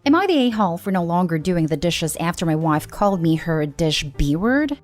Am I the a-hole for no longer doing the dishes after my wife called me her dish B-word?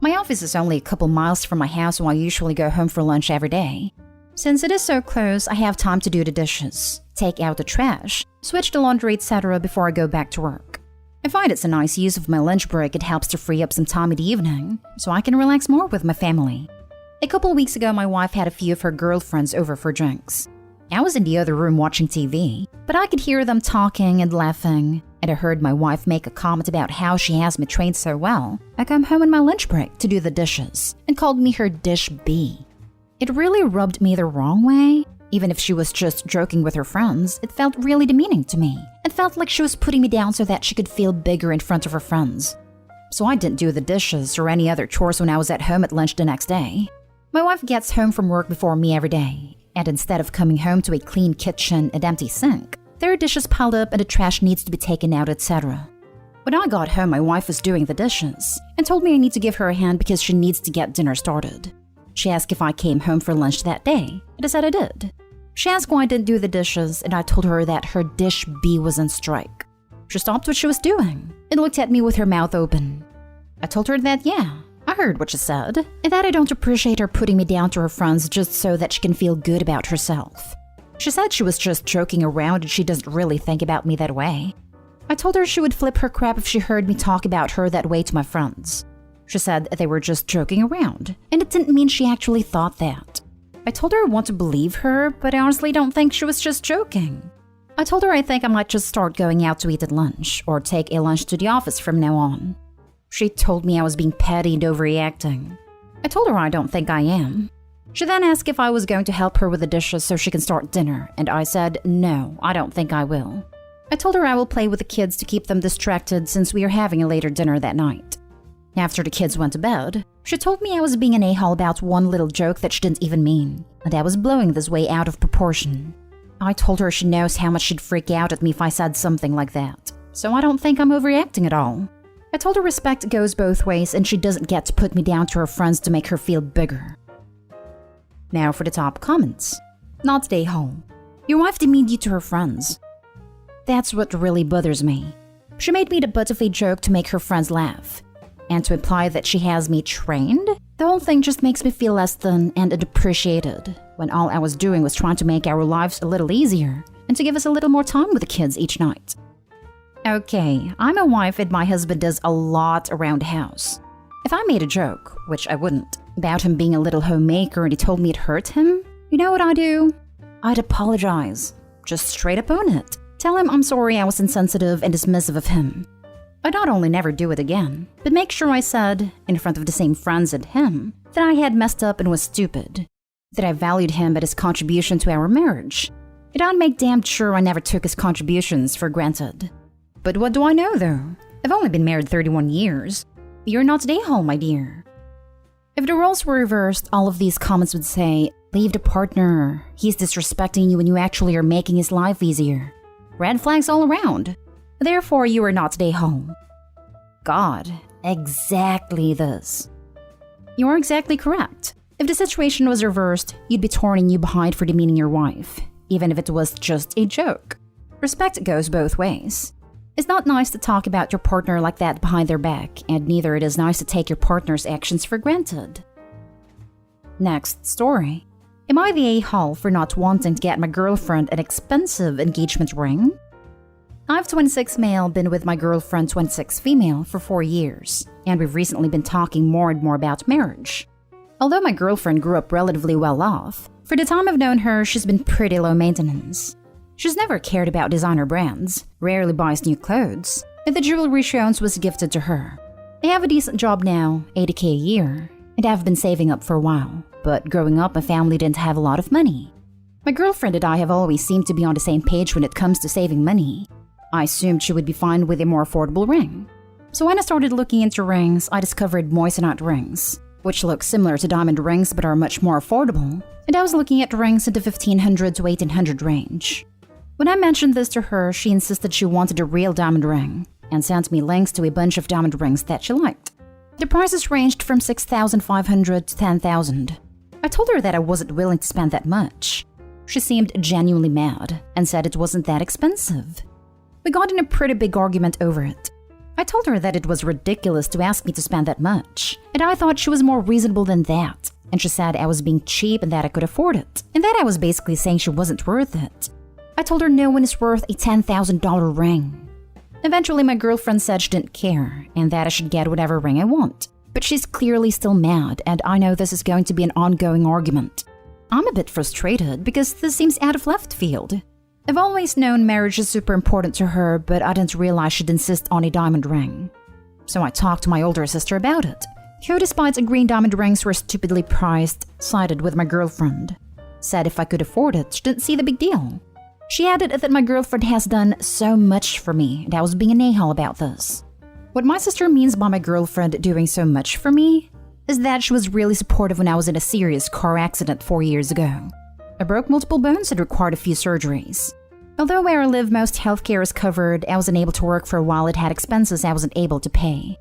My office is only a couple miles from my house, so I usually go home for lunch every day. Since it is so close, I have time to do the dishes, take out the trash, switch the laundry, etc. before I go back to work. I find it's a nice use of my lunch break. It helps to free up some time in the evening, so I can relax more with my family. A couple weeks ago, my wife had a few of her girlfriends over for drinks. I was in the other room watching TV, but I could hear them talking and laughing, and I heard my wife make a comment about how she has me trained so well. I come home on my lunch break to do the dishes and called me her dish B. It really rubbed me the wrong way. Even if she was just joking with her friends, it felt really demeaning to me. It felt like she was putting me down so that she could feel bigger in front of her friends. So I didn't do the dishes or any other chores when I was at home at lunch the next day. My wife gets home from work before me every day, and instead of coming home to a clean kitchen and empty sink, there are dishes piled up and the trash needs to be taken out, etc. When I got home, my wife was doing the dishes and told me I need to give her a hand because she needs to get dinner started. She asked if I came home for lunch that day, and I said I did. She asked why I didn't do the dishes, and I told her that her dish B was on strike. She stopped what she was doing and looked at me with her mouth open. I told her that, yeah, I heard what she said, and that I don't appreciate her putting me down to her friends just so that she can feel good about herself. She said she was just joking around and she doesn't really think about me that way. I told her she would flip her crap if she heard me talk about her that way to my friends. She said they were just joking around, and it didn't mean she actually thought that. I told her I want to believe her, but I honestly don't think she was just joking. I told her I think I might just start going out to eat at lunch, or take a lunch to the office from now on. She told me I was being petty and overreacting. I told her I don't think I am. She then asked if I was going to help her with the dishes so she can start dinner, and I said, no, I don't think I will. I told her I will play with the kids to keep them distracted since we are having a later dinner that night. After the kids went to bed, she told me I was being an a-hole about one little joke that she didn't even mean, and I was blowing this way out of proportion. I told her she knows how much she'd freak out at me if I said something like that, so I don't think I'm overreacting at all. I told her respect goes both ways and she doesn't get to put me down to her friends to make her feel bigger. Now for the top comments. Not the a-hole. Your wife demeaned you to her friends. That's what really bothers me. She made me the butt of a joke to make her friends laugh. And to imply that she has me trained? The whole thing just makes me feel less than and unappreciated, when all I was doing was trying to make our lives a little easier and to give us a little more time with the kids each night. Okay, I'm a wife and my husband does a lot around the house. If I made a joke, which I wouldn't, about him being a little homemaker and he told me it hurt him, you know what I'd do? I'd apologize. Just straight up own it. Tell him I'm sorry I was insensitive and dismissive of him. I'd not only never do it again, but make sure I said, in front of the same friends and him, that I had messed up and was stupid. That I valued him and his contribution to our marriage. And I'd make damn sure I never took his contributions for granted. But what do I know though? I've only been married 31 years. You're not the a-hole, my dear. If the roles were reversed, all of these comments would say, leave the partner. He's disrespecting you when you actually are making his life easier. Red flags all around. Therefore, you are not the a-hole. God, exactly this. You are exactly correct. If the situation was reversed, you'd be turning you behind for demeaning your wife, even if it was just a joke. Respect goes both ways. It's not nice to talk about your partner like that behind their back, and neither it is nice to take your partner's actions for granted. Next story. Am I the a-hole for not wanting to get my girlfriend an expensive engagement ring? I've 26 male, been with my girlfriend 26 female for 4 years, and we've recently been talking more and more about marriage. Although my girlfriend grew up relatively well off, for the time I've known her, she's been pretty low maintenance. She's never cared about designer brands, rarely buys new clothes, and the jewelry she owns was gifted to her. I have a decent job now, $80K a year, and I've been saving up for a while, but growing up my family didn't have a lot of money. My girlfriend and I have always seemed to be on the same page when it comes to saving money. I assumed she would be fine with a more affordable ring. So when I started looking into rings, I discovered moissanite rings, which look similar to diamond rings but are much more affordable, and I was looking at rings in the $1,500 to $1,800 range. When I mentioned this to her, she insisted she wanted a real diamond ring, and sent me links to a bunch of diamond rings that she liked. The prices ranged from $6,500 to $10,000. I told her that I wasn't willing to spend that much. She seemed genuinely mad, and said it wasn't that expensive. We got in a pretty big argument over it. I told her that it was ridiculous to ask me to spend that much, and I thought she was more reasonable than that. And she said I was being cheap and that I could afford it, and that I was basically saying she wasn't worth it. I told her no one is worth a $10,000 ring. Eventually, my girlfriend said she didn't care, and that I should get whatever ring I want. But she's clearly still mad, and I know this is going to be an ongoing argument. I'm a bit frustrated because this seems out of left field. I've always known marriage is super important to her, but I didn't realize she'd insist on a diamond ring. So I talked to my older sister about it, who, despite agreeing diamond rings were stupidly priced, sided with my girlfriend. Said if I could afford it, she didn't see the big deal. She added that my girlfriend has done so much for me, and I was being an a-hole about this. What my sister means by my girlfriend doing so much for me is that she was really supportive when I was in a serious car accident 4 years ago. I broke multiple bones and required a few surgeries. Although where I live most healthcare is covered, I was unable to work for a while and had expenses I wasn't able to pay.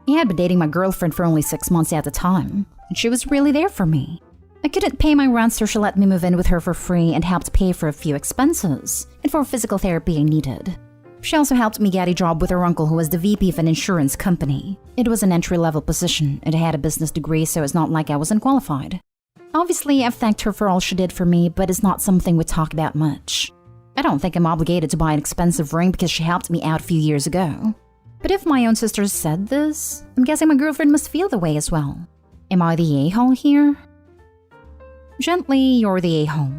I had been dating my girlfriend for only 6 months at the time, and she was really there for me. I couldn't pay my rent, so she let me move in with her for free and helped pay for a few expenses and for physical therapy I needed. She also helped me get a job with her uncle, who was the VP of an insurance company. It was an entry-level position, and I had a business degree, so it's not like I was unqualified. Obviously, I've thanked her for all she did for me, but it's not something we talk about much. I don't think I'm obligated to buy an expensive ring because she helped me out a few years ago. But if my own sister said this, I'm guessing my girlfriend must feel the way as well. Am I the a-hole here? Gently, you're the a-hole.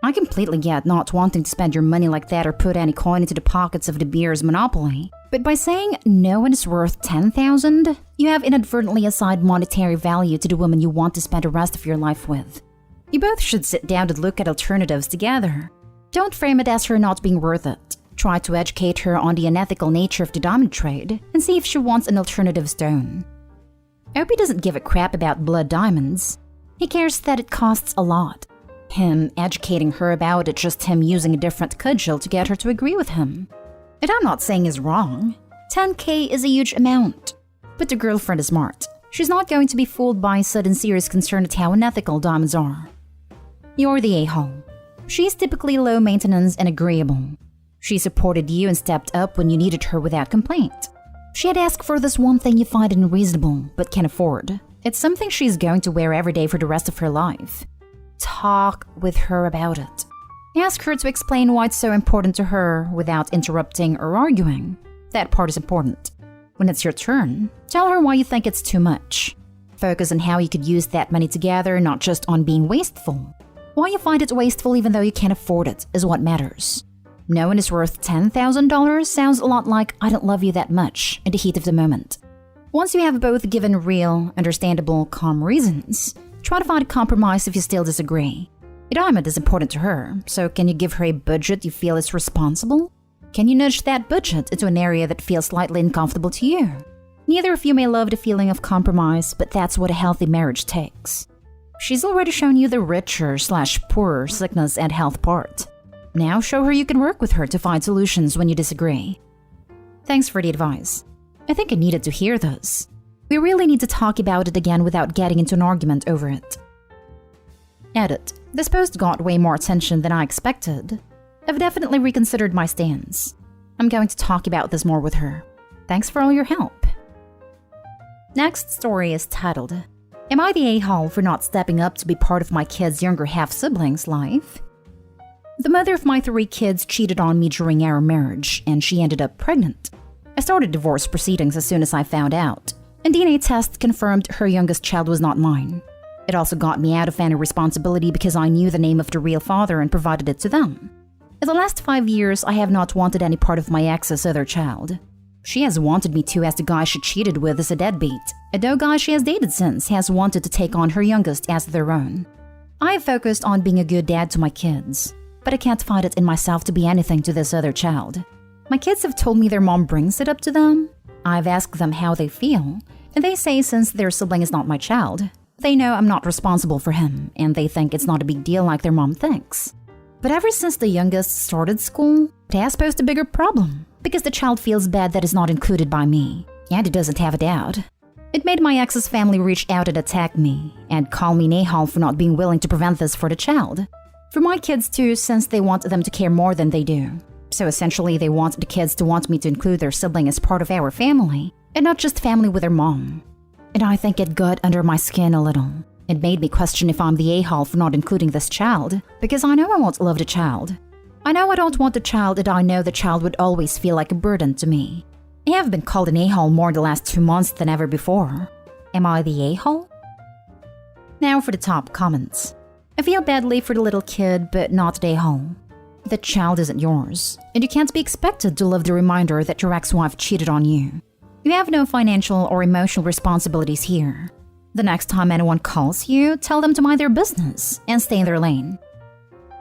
I completely get not wanting to spend your money like that or put any coin into the pockets of the beer's monopoly. But by saying no one is worth $10,000, you have inadvertently assigned monetary value to the woman you want to spend the rest of your life with. You both should sit down and look at alternatives together. Don't frame it as her not being worth it. Try to educate her on the unethical nature of the diamond trade and see if she wants an alternative stone. Opie doesn't give a crap about blood diamonds. He cares that it costs a lot. Him educating her about it, just him using a different cudgel to get her to agree with him. And I'm not saying is wrong. $10,000 is a huge amount. But the girlfriend is smart. She's not going to be fooled by sudden serious concern at how unethical diamonds are. You're the a-hole. She's typically low maintenance and agreeable. She supported you and stepped up when you needed her without complaint. She had asked for this one thing you find unreasonable but can afford. It's something she's going to wear every day for the rest of her life. Talk with her about it. Ask her to explain why it's so important to her without interrupting or arguing. That part is important. When it's your turn, tell her why you think it's too much. Focus on how you could use that money together, not just on being wasteful. Why you find it wasteful even though you can't afford it is what matters. No one is worth $10,000 sounds a lot like I don't love you that much in the heat of the moment. Once you have both given real, understandable, calm reasons, try to find a compromise if you still disagree. A diamond is important to her, so can you give her a budget you feel is responsible? Can you nudge that budget into an area that feels slightly uncomfortable to you? Neither of you may love the feeling of compromise, but that's what a healthy marriage takes. She's already shown you the richer/poorer sickness and health part. Now show her you can work with her to find solutions when you disagree. Thanks for the advice. I think I needed to hear this. We really need to talk about it again without getting into an argument over it. Edit. This post got way more attention than I expected. I've definitely reconsidered my stance. I'm going to talk about this more with her. Thanks for all your help. Next story is titled, Am I the a-hole for not stepping up to be part of my kid's younger half-sibling's life? The mother of my 3 kids cheated on me during our marriage, and she ended up pregnant. I started divorce proceedings as soon as I found out, and DNA tests confirmed her youngest child was not mine. It also got me out of any responsibility because I knew the name of the real father and provided it to them. In the last 5 years, I have not wanted any part of my ex's other child. She has wanted me to, as the guy she cheated with is a deadbeat, and no guy she has dated since has wanted to take on her youngest as their own. I have focused on being a good dad to my kids, but I can't find it in myself to be anything to this other child. My kids have told me their mom brings it up to them. I've asked them how they feel, and they say since their sibling is not my child, they know I'm not responsible for him, and they think it's not a big deal like their mom thinks. But ever since the youngest started school, it has posed a bigger problem, because the child feels bad that it's not included by me, and it doesn't have a dad. It made my ex's family reach out and attack me, and call me an a-hole for not being willing to prevent this for the child. For my kids too, since they want them to care more than they do. So essentially, they want the kids to want me to include their sibling as part of our family, and not just family with their mom. And I think it got under my skin a little. It made me question if I'm the a-hole for not including this child, because I know I won't love the child. I know I don't want the child, and I know the child would always feel like a burden to me. I have been called an a-hole more in the last 2 months than ever before. Am I the a-hole? Now for the top comments. I feel badly for the little kid, but not the a-hole. The child isn't yours, and you can't be expected to love the reminder that your ex-wife cheated on you. You have no financial or emotional responsibilities here. The next time anyone calls you, tell them to mind their business and stay in their lane.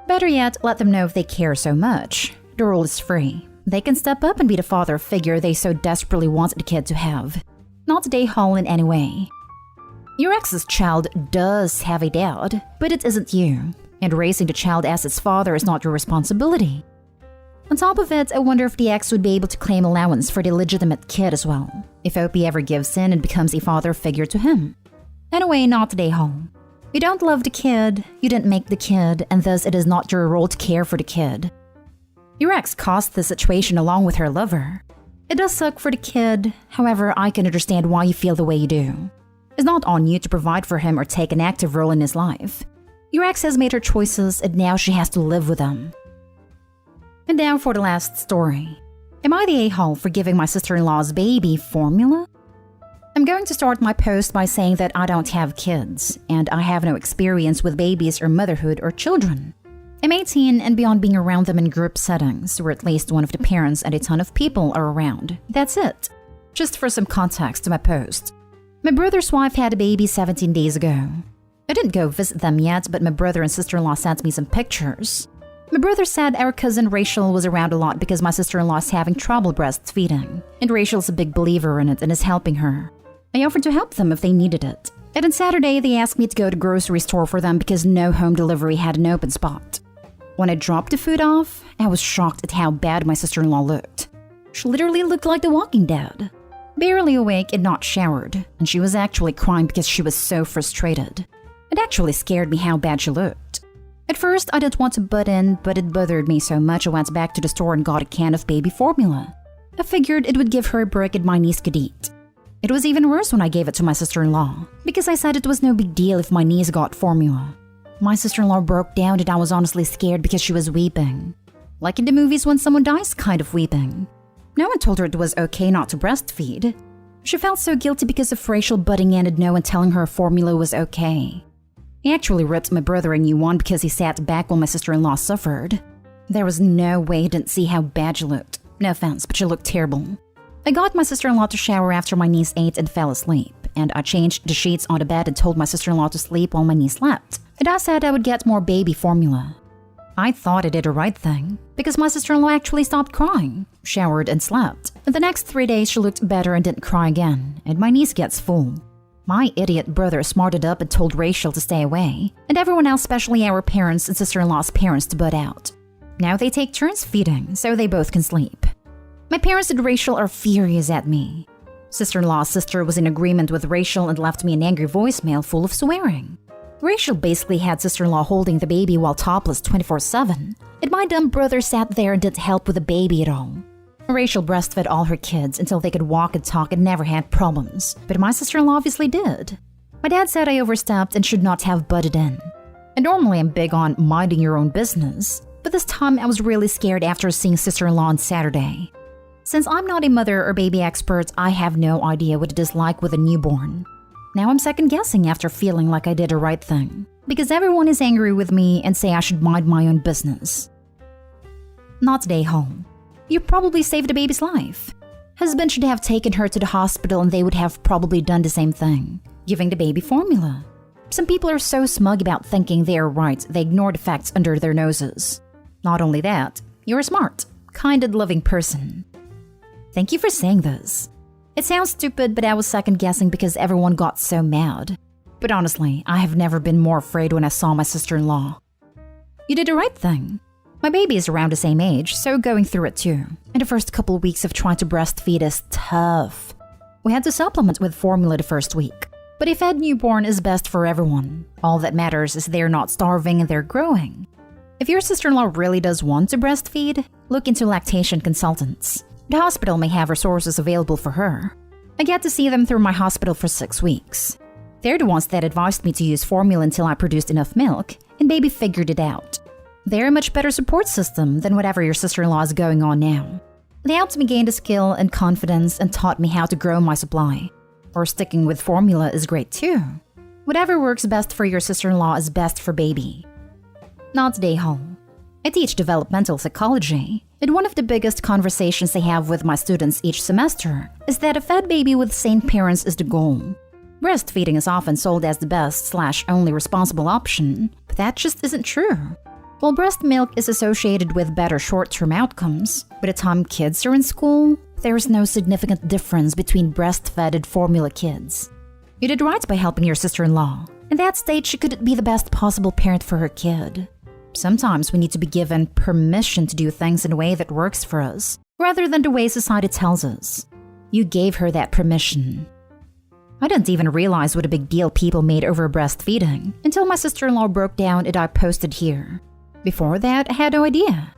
Better yet, let them know if they care so much. The role is free. They can step up and be the father figure they so desperately want the kid to have. Not the a-hole in any way. Your ex's child does have a dad, but it isn't you. And raising the child as its father is not your responsibility. On top of it, I wonder if the ex would be able to claim allowance for the illegitimate kid as well, if Opie ever gives in and becomes a father figure to him. Anyway, not the a-hole. You don't love the kid, you didn't make the kid, and thus it is not your role to care for the kid. Your ex caused the situation along with her lover. It does suck for the kid, however, I can understand why you feel the way you do. It's not on you to provide for him or take an active role in his life. Your ex has made her choices, and now she has to live with them. And now for the last story. Am I the a-hole for giving my sister-in-law's baby formula? I'm going to start my post by saying that I don't have kids, and I have no experience with babies or motherhood or children. I'm 18 and beyond being around them in group settings, where at least one of the parents and a ton of people are around. That's it. Just for some context to my post. My brother's wife had a baby 17 days ago. I didn't go visit them yet, but my brother and sister-in-law sent me some pictures. My brother said our cousin Rachel was around a lot because my sister-in-law is having trouble breastfeeding, and Rachel's a big believer in it and is helping her. I offered to help them if they needed it. And on Saturday, they asked me to go to the grocery store for them because no home delivery had an open spot. When I dropped the food off, I was shocked at how bad my sister-in-law looked. She literally looked like The Walking Dead. Barely awake and not showered, and she was actually crying because she was so frustrated. It actually scared me how bad she looked. At first, I didn't want to butt in, but it bothered me so much I went back to the store and got a can of baby formula. I figured it would give her a break and my niece could eat. It was even worse when I gave it to my sister-in-law, because I said it was no big deal if my niece got formula. My sister-in-law broke down and I was honestly scared because she was weeping. Like in the movies when someone dies kind of weeping. No one told her it was okay not to breastfeed. She felt so guilty because of Rachel butting in and no one telling her formula was okay. He actually ripped my brother a new one because he sat back while my sister-in-law suffered. There was no way he didn't see how bad she looked. No offense, but she looked terrible. I got my sister-in-law to shower after my niece ate and fell asleep, and I changed the sheets on the bed and told my sister-in-law to sleep while my niece slept. And I said I would get more baby formula. I thought I did the right thing, because my sister-in-law actually stopped crying, showered and slept. And the next 3 days she looked better and didn't cry again, and my niece gets full. My idiot brother smarted up and told Rachel to stay away, and everyone else, especially our parents and sister-in-law's parents, to butt out. Now they take turns feeding, so they both can sleep. My parents and Rachel are furious at me. Sister-in-law's sister was in agreement with Rachel and left me an angry voicemail full of swearing. Rachel basically had sister-in-law holding the baby while topless 24/7, and my dumb brother sat there and didn't help with the baby at all. Rachel breastfed all her kids until they could walk and talk and never had problems, but my sister-in-law obviously did. My dad said I overstepped and should not have butted in. And normally I'm big on minding your own business, but this time I was really scared after seeing sister-in-law on Saturday. Since I'm not a mother or baby expert, I have no idea what it is like with a newborn. Now I'm second-guessing after feeling like I did the right thing, because everyone is angry with me and say I should mind my own business. Not today, home. You probably saved the baby's life. Husband should have taken her to the hospital and they would have probably done the same thing, giving the baby formula. Some people are so smug about thinking they are right, they ignore the facts under their noses. Not only that, you're a smart, kind and loving person. Thank you for saying this. It sounds stupid, but I was second-guessing because everyone got so mad. But honestly, I have never been more afraid when I saw my sister-in-law. You did the right thing. My baby is around the same age, so going through it too. And the first couple of weeks of trying to breastfeed is tough. We had to supplement with formula the first week. But a fed newborn is best for everyone. All that matters is they're not starving and they're growing. If your sister-in-law really does want to breastfeed, look into lactation consultants. The hospital may have resources available for her. I get to see them through my hospital for 6 weeks. They're the ones that advised me to use formula until I produced enough milk, and baby figured it out. They're a much better support system than whatever your sister-in-law is going on now. They helped me gain the skill and confidence and taught me how to grow my supply. Or sticking with formula is great too. Whatever works best for your sister-in-law is best for baby. Not day home. I teach developmental psychology, and one of the biggest conversations I have with my students each semester is that a fed baby with sane parents is the goal. Breastfeeding is often sold as the best/only responsible option, but that just isn't true. While breast milk is associated with better short-term outcomes, by the time kids are in school, there is no significant difference between breastfed and formula kids. You did right by helping your sister-in-law. In that state, she couldn't be the best possible parent for her kid. Sometimes we need to be given permission to do things in a way that works for us, rather than the way society tells us. You gave her that permission. I didn't even realize what a big deal people made over breastfeeding until my sister-in-law broke down and I posted here. Before that, I had no idea.